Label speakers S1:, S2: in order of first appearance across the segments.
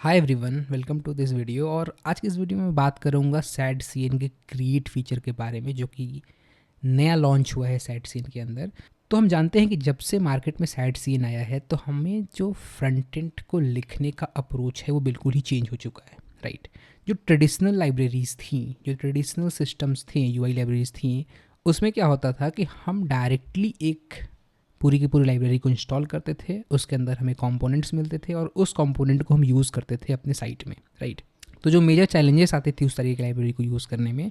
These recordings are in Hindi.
S1: Hi everyone, welcome to this video. और आज की इस वीडियो में मैं बात करूँगा सैड सीन के क्रिएट फीचर के बारे में, जो कि नया लॉन्च हुआ है सैड सीन के अंदर। तो हम जानते हैं कि जब से मार्केट में सैड सीन आया है तो हमें जो फ्रंट एंड को लिखने का अप्रोच है वो बिल्कुल ही चेंज हो चुका है, राइट। जो ट्रेडिशनल लाइब्रेरीज़ थी, जो ट्रेडिशनल सिस्टम्स थे, यूआई लाइब्रेरीज़ थी, उसमें क्या होता था कि हम डायरेक्टली एक पूरी की पूरी लाइब्रेरी को इंस्टॉल करते थे, उसके अंदर हमें कंपोनेंट्स मिलते थे और उस कंपोनेंट को हम यूज़ करते थे अपने साइट में, राइट। तो जो मेजर चैलेंजेस आते थे उस तरीके की लाइब्रेरी को यूज़ करने में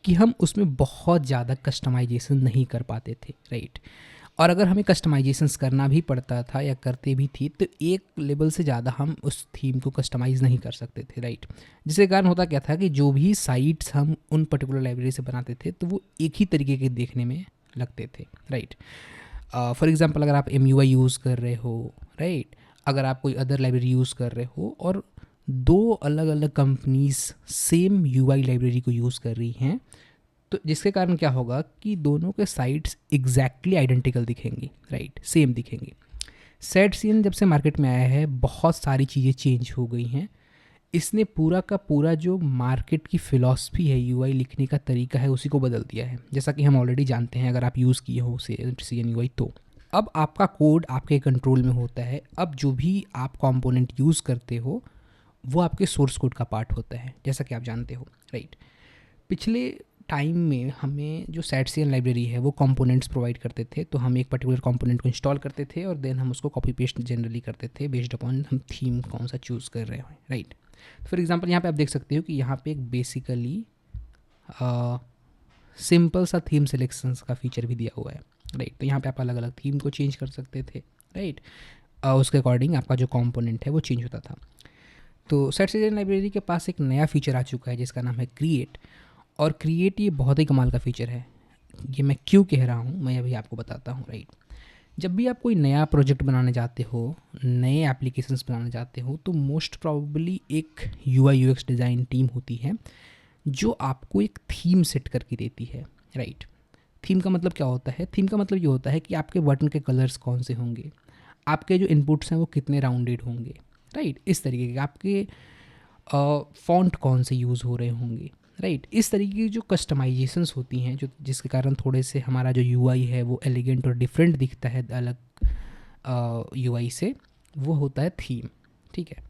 S1: कि हम उसमें बहुत ज़्यादा कस्टमाइजेशन नहीं कर पाते थे, राइट। और अगर हमें कस्टमाइजेशंस करना भी पड़ता था या करते भी थी तो एक लेवल से ज़्यादा हम उस थीम को कस्टमाइज़ नहीं कर सकते थे, राइट। जिसके कारण होता क्या था कि जो भी साइट्स हम उन पर्टिकुलर लाइब्रेरी से बनाते थे तो वो एक ही तरीके के देखने में लगते थे, राइट। फॉर एग्जांपल अगर आप एम यूज़ कर रहे हो, राइट, अगर आप कोई अदर लाइब्रेरी यूज़ कर रहे हो और दो अलग अलग कंपनीज सेम यूआई लाइब्रेरी को यूज़ कर रही हैं, तो जिसके कारण क्या होगा कि दोनों के साइट्स एग्जैक्टली आइडेंटिकल दिखेंगी, राइट, सेम दिखेंगी। सेट सीन जब से मार्केट में आया है बहुत सारी चीज़ें चेंज हो गई हैं। इसने पूरा का पूरा जो मार्केट की फ़िलॉसफी है, यूआई लिखने का तरीका है, उसी को बदल दिया है। जैसा कि हम ऑलरेडी जानते हैं, अगर आप यूज़ किए हो सी एन यूआई तो अब आपका कोड आपके कंट्रोल में होता है। अब जो भी आप कंपोनेंट यूज़ करते हो वो आपके सोर्स कोड का पार्ट होता है, जैसा कि आप जानते हो, राइट। पिछले टाइम में हमें जो सैटसीएन लाइब्रेरी है वो कंपोनेंट्स प्रोवाइड करते थे, तो हम एक पर्टिकुलर कंपोनेंट को इंस्टॉल करते थे और देन हम उसको कॉपी पेस्ट जनरली करते थे बेस्ड अपॉन हम थीम कौन सा चूज़ कर रहे हो, राइट। फॉर एग्जांपल यहाँ पे आप देख सकते हो कि यहाँ पे एक बेसिकली सिंपल सा थीम सिलेक्शंस का फीचर भी दिया हुआ है, राइट। तो यहाँ पे आप अलग अलग थीम को चेंज कर सकते थे, राइट। उसके अकॉर्डिंग आपका जो कंपोनेंट है वो चेंज होता था। तो सेट सीजन लाइब्रेरी के पास एक नया फीचर आ चुका है जिसका नाम है क्रिएट। और क्रिएट ये बहुत ही कमाल का फीचर है। ये मैं क्यों कह रहा हूँ मैं अभी आपको बताता हूँ, राइट। जब भी आप कोई नया प्रोजेक्ट बनाने जाते हो, नए एप्लीकेशंस बनाने जाते हो, तो मोस्ट प्रोबेबली एक यूआई यूएक्स डिज़ाइन टीम होती है जो आपको एक थीम सेट करके देती है, राइट। थीम का मतलब क्या होता है? थीम का मतलब ये होता है कि आपके बटन के कलर्स कौन से होंगे, आपके जो इनपुट्स हैं वो कितने राउंडेड होंगे, राइट। इस तरीके के आपके फ़ॉन्ट कौन से यूज़ हो रहे होंगे, राइट। इस तरीके की जो कस्टमाइजेशंस होती हैं, जो जिसके कारण थोड़े से हमारा जो यूआई है वो एलिगेंट और डिफरेंट दिखता है अलग यूआई से, वो होता है थीम, ठीक है।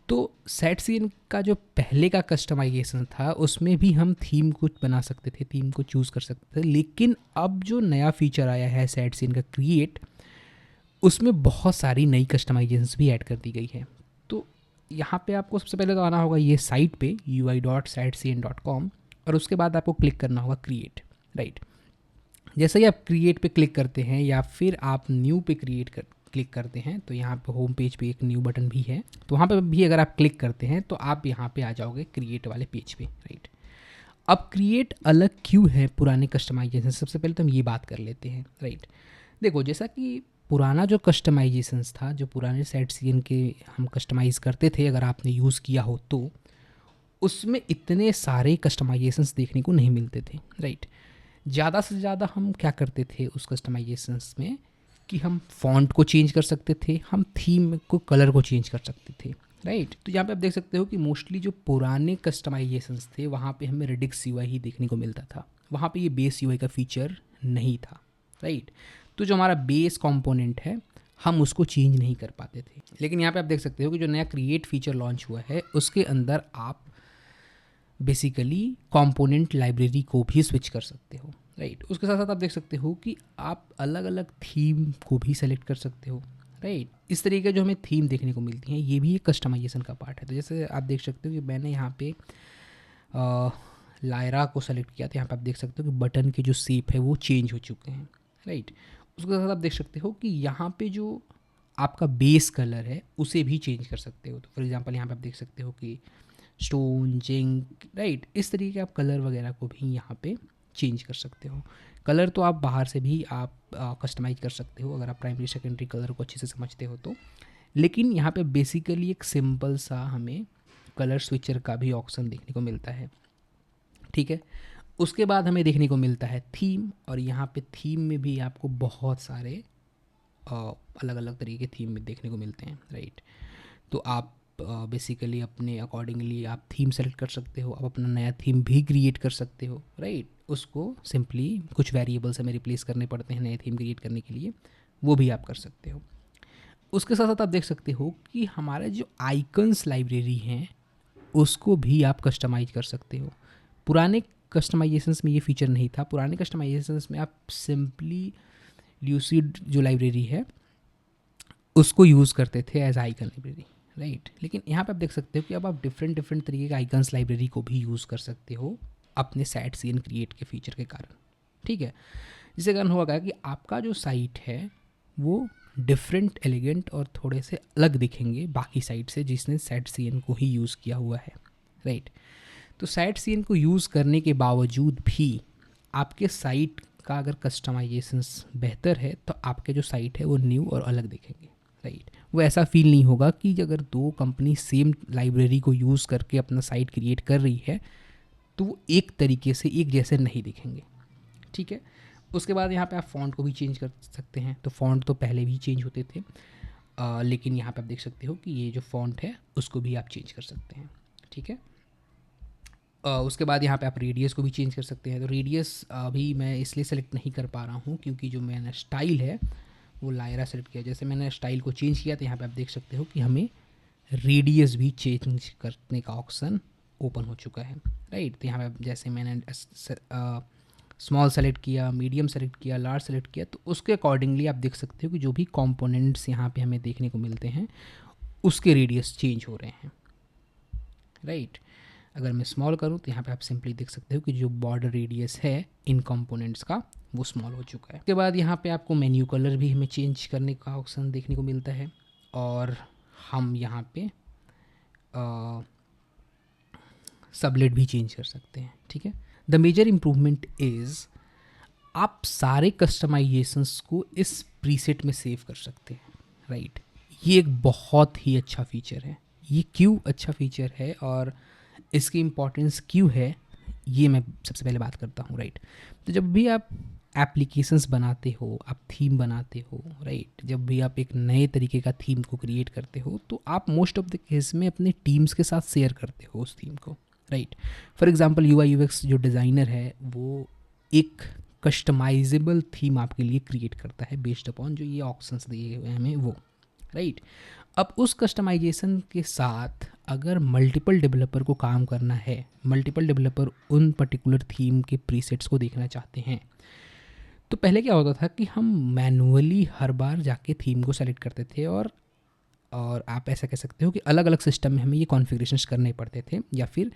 S1: तो सेट सीन का जो पहले का कस्टमाइजेशन था उसमें भी हम थीम को बना सकते थे, थीम को चूज़ कर सकते थे, लेकिन अब जो नया फीचर आया है सेट सीन का क्रिएट, उसमें बहुत सारी नई कस्टमाइजेशंस भी ऐड कर दी गई है। तो यहाँ पे आपको सबसे पहले तो आना होगा ये साइट पे ui.setcn.com और उसके बाद आपको क्लिक करना होगा क्रिएट, राइट। जैसे ही आप क्रिएट पे क्लिक करते हैं या फिर आप न्यू पे क्लिक करते हैं तो यहाँ पे होम पेज पे एक न्यू बटन भी है, तो वहाँ पे भी अगर आप क्लिक करते हैं तो आप यहाँ पे आ जाओगे क्रिएट वाले पेज पे, राइट। अब क्रिएट अलग क्यों है पुराने कस्टमाइजेशन, सबसे पहले तो हम ये बात कर लेते हैं, राइट। देखो, जैसा कि पुराना जो कस्टमाइजेशंस था, जो पुराने सेट सीन के हम कस्टमाइज़ करते थे, अगर आपने यूज़ किया हो तो उसमें इतने सारे कस्टमाइजेशंस देखने को नहीं मिलते थे, राइट। ज़्यादा से ज़्यादा हम क्या करते थे उस कस्टमाइजेशंस में कि हम फ़ॉन्ट को चेंज कर सकते थे, हम थीम को कलर को चेंज कर सकते थे, राइट। तो यहाँ पे आप देख सकते हो कि मोस्टली जो पुराने कस्टमाइजेशंस थे वहाँ पे हमें रेडिक्स यूआई ही देखने को मिलता था, वहाँ पे ये बेस यूआई का फीचर नहीं था, राइट। तो जो हमारा बेस कंपोनेंट है हम उसको चेंज नहीं कर पाते थे। लेकिन यहाँ पे आप देख सकते हो कि जो नया क्रिएट फीचर लॉन्च हुआ है उसके अंदर आप बेसिकली कंपोनेंट लाइब्रेरी को भी स्विच कर सकते हो, राइट। उसके साथ साथ आप देख सकते हो कि आप अलग अलग थीम को भी सेलेक्ट कर सकते हो, राइट। इस तरीके की जो हमें थीम देखने को मिलती हैं ये भी एक कस्टमाइजेशन का पार्ट है। तो जैसे आप देख सकते हो कि मैंने यहाँ पे लायरा को सेलेक्ट किया, तो यहाँ पे आप देख सकते हो कि बटन के जो शेप है वो चेंज हो चुके हैं, राइट। उसके साथ आप देख सकते हो कि यहाँ पे जो आपका बेस कलर है उसे भी चेंज कर सकते हो। तो फॉर एग्जांपल यहाँ पे आप देख सकते हो कि स्टोन जिंक, राइट, इस तरीके के आप कलर वगैरह को भी यहाँ पे चेंज कर सकते हो। कलर तो आप बाहर से भी आप कस्टमाइज कर सकते हो अगर आप प्राइमरी सेकेंडरी कलर को अच्छे से समझते हो तो। लेकिन यहाँ पे बेसिकली एक सिंपल सा हमें कलर स्विचर का भी ऑप्शन देखने को मिलता है, ठीक है। उसके बाद हमें देखने को मिलता है थीम, और यहाँ पे थीम में भी आपको बहुत सारे अलग अलग तरीके के थीम में देखने को मिलते हैं, राइट। तो आप बेसिकली अपने अकॉर्डिंगली आप थीम सेलेक्ट कर सकते हो, आप अपना नया थीम भी क्रिएट कर सकते हो, राइट। उसको सिंपली कुछ वेरिएबल्स हमें रिप्लेस करने पड़ते हैं नए थीम क्रिएट करने के लिए, वो भी आप कर सकते हो। उसके साथ साथ आप देख सकते हो कि हमारे जो आइकन्स लाइब्रेरी हैं उसको भी आप कस्टमाइज कर सकते हो। पुराने कस्टमाइजेशंस में ये फीचर नहीं था। पुराने कस्टमाइजेशंस में आप सिंपली ल्यूसिड जो लाइब्रेरी है उसको यूज़ करते थे एज आइकन लाइब्रेरी, राइट। लेकिन यहाँ पे आप देख सकते हो कि अब आप डिफरेंट डिफरेंट तरीके के आइकन्स लाइब्रेरी को भी यूज़ कर सकते हो अपने साइट सीन क्रिएट के फीचर के कारण, ठीक है। जिसके कारण होगा कि आपका जो साइट है वो डिफरेंट, एलिगेंट और थोड़े से अलग दिखेंगे बाकी साइट से जिसने साइट सीन को ही यूज़ किया हुआ है, राइट। तो साइट सीन को यूज़ करने के बावजूद भी आपके साइट का अगर कस्टमाइजेशंस बेहतर है तो आपके जो साइट है वो न्यू और अलग दिखेंगे, राइट। वो ऐसा फील नहीं होगा कि अगर दो कंपनी सेम लाइब्रेरी को यूज़ करके अपना साइट क्रिएट कर रही है तो वो एक तरीके से एक जैसे नहीं दिखेंगे, ठीक है। उसके बाद यहाँ पे आप फ़ॉन्ट को भी चेंज कर सकते हैं। तो फ़ॉन्ट तो पहले भी चेंज होते थे, लेकिन यहाँ पे आप देख सकते हो कि ये जो फ़ॉन्ट है उसको भी आप चेंज कर सकते हैं, ठीक है। उसके बाद यहाँ पे आप रेडियस को भी चेंज कर सकते हैं। तो रेडियस अभी मैं इसलिए सेलेक्ट नहीं कर पा रहा हूँ क्योंकि जो मैंने स्टाइल है वो लायरा सेलेक्ट किया। जैसे मैंने स्टाइल को चेंज किया तो यहाँ पे आप देख सकते हो कि हमें रेडियस भी चेंज करने का ऑप्शन ओपन हो चुका है, राइट। तो यहाँ पे जैसे मैंने स्मॉल सेलेक्ट किया, मीडियम सेलेक्ट किया, लार्ज सेलेक्ट किया, तो उसके अकॉर्डिंगली आप देख सकते हो कि जो भी कंपोनेंट्स यहाँ पे हमें देखने को मिलते हैं उसके रेडियस चेंज हो रहे हैं, राइट। अगर मैं स्मॉल करूँ तो यहाँ पे आप सिंपली देख सकते हो कि जो बॉर्डर रेडियस है इन कंपोनेंट्स का वो स्मॉल हो चुका है। उसके बाद यहाँ पे आपको मेन्यू कलर भी हमें चेंज करने का ऑप्शन देखने को मिलता है और हम यहाँ पे सबलेट भी चेंज कर सकते हैं, ठीक है। द मेजर इम्प्रूवमेंट इज़ आप सारे कस्टमाइजेशंस को इस प्रीसेट में सेव कर सकते हैं, राइट। ये एक बहुत ही अच्छा फीचर है। ये क्यों अच्छा फीचर है और इसकी इम्पोर्टेंस क्यों है ये मैं सबसे पहले बात करता हूँ, राइट। तो जब भी आप एप्लीकेशंस बनाते हो, आप थीम बनाते हो, राइट, जब भी आप एक नए तरीके का थीम को क्रिएट करते हो तो आप मोस्ट ऑफ द केस में अपने टीम्स के साथ शेयर करते हो उस थीम को, right. For example UI UX जो डिज़ाइनर है वो एक कस्टमाइजेबल थीम आपके लिए क्रिएट करता है बेस्ड अपॉन जो ये ऑप्शंस दिए हुए हैं हमें वो, राइट। अब उस कस्टमाइजेशन के साथ अगर मल्टीपल डेवलपर को काम करना है, मल्टीपल डेवलपर उन पर्टिकुलर थीम के प्रीसेट्स को देखना चाहते हैं, तो पहले क्या होता था कि हम मैनुअली हर बार जाके थीम को सेलेक्ट करते थे और आप ऐसा कह सकते हो कि अलग अलग सिस्टम में हमें ये कॉन्फ़िगरेशंस करने पड़ते थे या फिर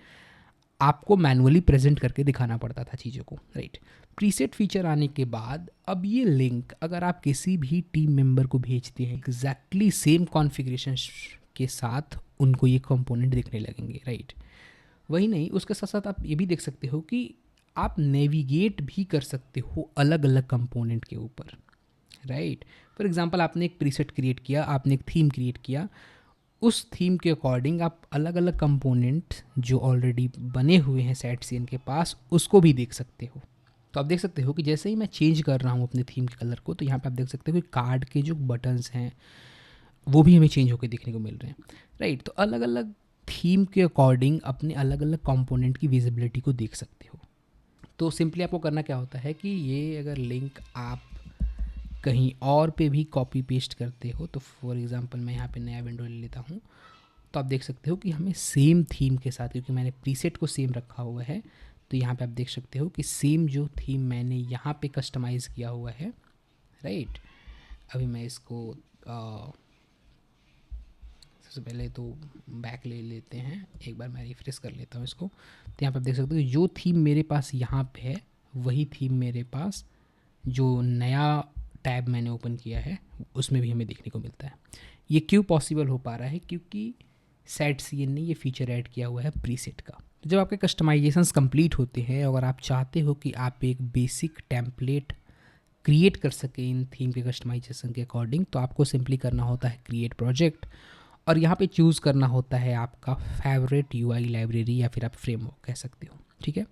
S1: आपको मैनुअली प्रेजेंट करके दिखाना पड़ता था चीज़ों को, राइट। प्रीसेट फीचर आने के बाद अब ये लिंक अगर आप किसी भी टीम मेंबर को भेजते हैं एग्जैक्टली सेम कॉन्फ़िगरेशन के साथ उनको ये कंपोनेंट दिखने लगेंगे, राइट। वही नहीं, उसके साथ साथ आप ये भी देख सकते हो कि आप नेविगेट भी कर सकते हो अलग अलग कंपोनेंट के ऊपर, राइट। फॉर एग्जांपल आपने एक प्रीसेट क्रिएट किया, आपने एक थीम क्रिएट किया, उस थीम के अकॉर्डिंग आप अलग अलग कंपोनेंट जो ऑलरेडी बने हुए हैं सेट सीन के पास उसको भी देख सकते हो। तो आप देख सकते हो कि जैसे ही मैं चेंज कर रहा हूँ अपने थीम के कलर को तो यहाँ पे आप देख सकते हो कि कार्ड के जो बटन्स हैं वो भी हमें चेंज होकर देखने को मिल रहे हैं, राइट। तो अलग अलग थीम के अकॉर्डिंग अपने अलग अलग कंपोनेंट की विजिबिलिटी को देख सकते हो। तो सिंपली आपको करना क्या होता है कि ये अगर लिंक आप कहीं और पे भी कॉपी पेस्ट करते हो, तो फॉर एग्जांपल मैं यहाँ पे नया विंडो ले लेता हूँ, तो आप देख सकते हो कि हमें सेम थीम के साथ, क्योंकि मैंने प्रीसेट को सेम रखा हुआ है, तो यहाँ पे आप देख सकते हो कि सेम जो थीम मैंने यहाँ पे कस्टमाइज़ किया हुआ है, राइट। अभी मैं इसको सबसे पहले तो बैक ले लेते हैं, एक बार मैं रिफ्रेश कर लेता हूँ इसको। तो यहाँ पे आप देख सकते हो कि जो थीम मेरे पास यहाँ पे है वही थीम मेरे पास जो नया टैब मैंने ओपन किया है उसमें भी हमें देखने को मिलता है। ये क्यों पॉसिबल हो पा रहा है? क्योंकि सेट सीएन ने ये फीचर ऐड किया हुआ है प्रीसेट का। जब आपके कस्टमाइजेशंस कंप्लीट होते हैं, अगर आप चाहते हो कि आप एक बेसिक टेम्पलेट क्रिएट कर सकें इन थीम के कस्टमाइजेशन के अकॉर्डिंग, तो आपको सिंपली करना होता है क्रिएट प्रोजेक्ट और यहाँ पे चूज़ करना होता है आपका फेवरेट यूआई लाइब्रेरी या फिर आप फ्रेमवर्क कह सकते हो, ठीक है।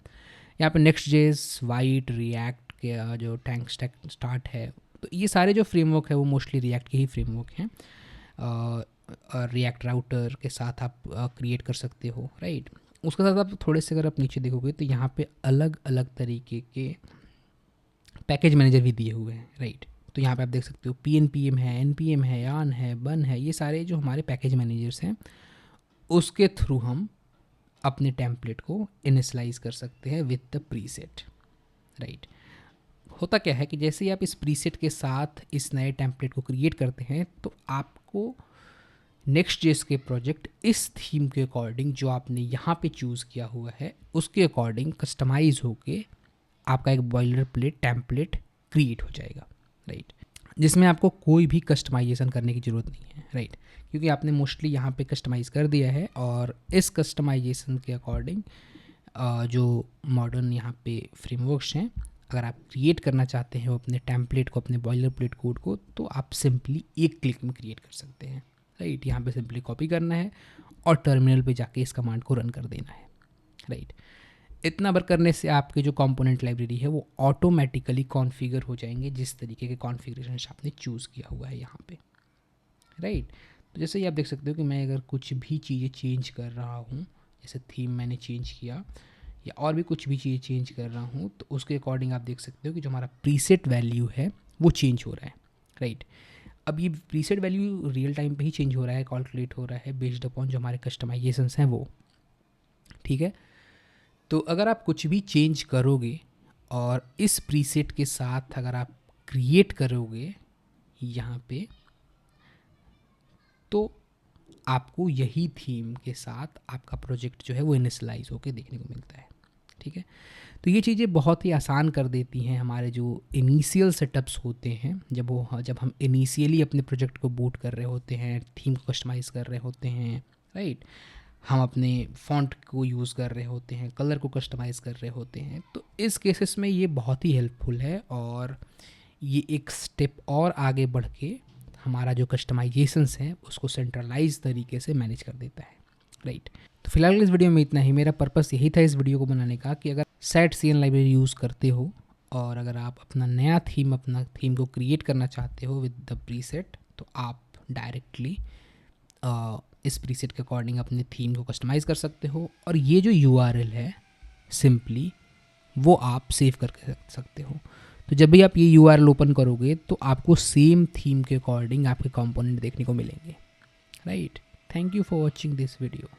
S1: यहाँ पे नेक्स्ट जेस, वाइट, रिएक्ट के जो टैंक स्टार्ट है, तो ये सारे जो फ्रेमवर्क है वो मोस्टली रिएक्ट के ही फ्रेमवर्क हैं। रिएक्ट राउटर के साथ आप क्रिएट कर सकते हो, राइट। उसके साथ आप थोड़े से अगर आप नीचे देखोगे तो यहाँ पे अलग अलग तरीके के पैकेज मैनेजर भी दिए हुए हैं, राइट। तो यहाँ पे आप देख सकते हो PNPM है, NPM है, यान है, बन है, ये सारे जो हमारे पैकेज मैनेजर्स हैं उसके थ्रू हम अपने टेम्पलेट को इनिशलाइज कर सकते हैं विद द प्रीसेट, राइट। होता क्या है कि जैसे ही आप इस प्रीसेट के साथ इस नए टेम्पलेट को क्रिएट करते हैं तो आपको नेक्स्ट जेस के प्रोजेक्ट इस थीम के अकॉर्डिंग जो आपने यहाँ पे चूज़ किया हुआ है उसके अकॉर्डिंग कस्टमाइज होके आपका एक बॉयलर प्लेट टेम्पलेट क्रिएट हो जाएगा, राइट। जिसमें आपको कोई भी कस्टमाइजेशन करने की ज़रूरत नहीं है, राइट, क्योंकि आपने मोस्टली यहाँ पे कस्टमाइज़ कर दिया है। और इस कस्टमाइजेशन के अकॉर्डिंग जो मॉडर्न यहाँ पे फ्रेमवर्क्स हैं, अगर आप क्रिएट करना चाहते हैं अपने टेम्पलेट को, अपने बॉयलर प्लेट कोड को, तो आप सिंपली एक क्लिक में क्रिएट कर सकते हैं, राइट। यहाँ पे सिंपली कॉपी करना है और टर्मिनल पे जाके इस कमांड को रन कर देना है, राइट। इतना बार करने से आपके जो कंपोनेंट लाइब्रेरी है वो ऑटोमेटिकली कॉन्फ़िगर हो जाएंगे जिस तरीके के कॉन्फ़िगरेशन आपने चूज़ किया हुआ है यहाँ पे, राइट। तो जैसे ही आप देख सकते हो कि मैं अगर कुछ भी चीज़ें चेंज कर रहा हूँ, जैसे थीम मैंने चेंज किया या और भी कुछ भी चीज़ें चेंज कर रहा हूँ, तो उसके अकॉर्डिंग आप देख सकते हो कि जो हमारा प्रीसेट वैल्यू है वो चेंज हो रहा है, राइट। अब ये प्रीसेट वैल्यू रियल टाइम पे ही चेंज हो रहा है, कैलकुलेट हो रहा है बेस्ड अपॉन जो हमारे कस्टमाइजेशंस हैं वो, ठीक है। तो अगर आप कुछ भी चेंज करोगे और इस प्रीसेट के साथ अगर आप क्रिएट करोगे यहाँ पे, तो आपको यही थीम के साथ आपका प्रोजेक्ट जो है वो इनिशलाइज होकर देखने को मिलता है, ठीक है। तो ये चीज़ें बहुत ही आसान कर देती हैं हमारे जो इनिशियल सेटअप्स होते हैं, जब हम इनिशियली अपने प्रोजेक्ट को बूट कर रहे होते हैं, थीम को कस्टमाइज कर रहे होते हैं, राइट। हम अपने फॉन्ट को यूज़ कर रहे होते हैं, कलर को कस्टमाइज कर रहे होते हैं, तो इस केसेस में ये बहुत ही हेल्पफुल है और ये एक स्टेप और आगे बढ़ के हमारा जो कस्टमाइजेशंस हैं उसको सेंट्रलाइज तरीके से मैनेज कर देता है, राइट। तो फिलहाल इस वीडियो में इतना ही। मेरा पर्पस यही था इस वीडियो को बनाने का कि अगर सेट-CN लाइब्रेरी यूज़ करते हो और अगर आप अपना थीम को क्रिएट करना चाहते हो विद द प्रीसेट, तो आप डायरेक्टली इस प्रीसेट के अकॉर्डिंग अपने थीम को कस्टमाइज़ कर सकते हो और ये जो URL है सिंपली वो आप सेव करके रख सकते हो। तो जब भी आप ये URL ओपन करोगे तो आपको सेम थीम के अकॉर्डिंग आपके कंपोनेंट देखने को मिलेंगे, right. Thank you for watching this video.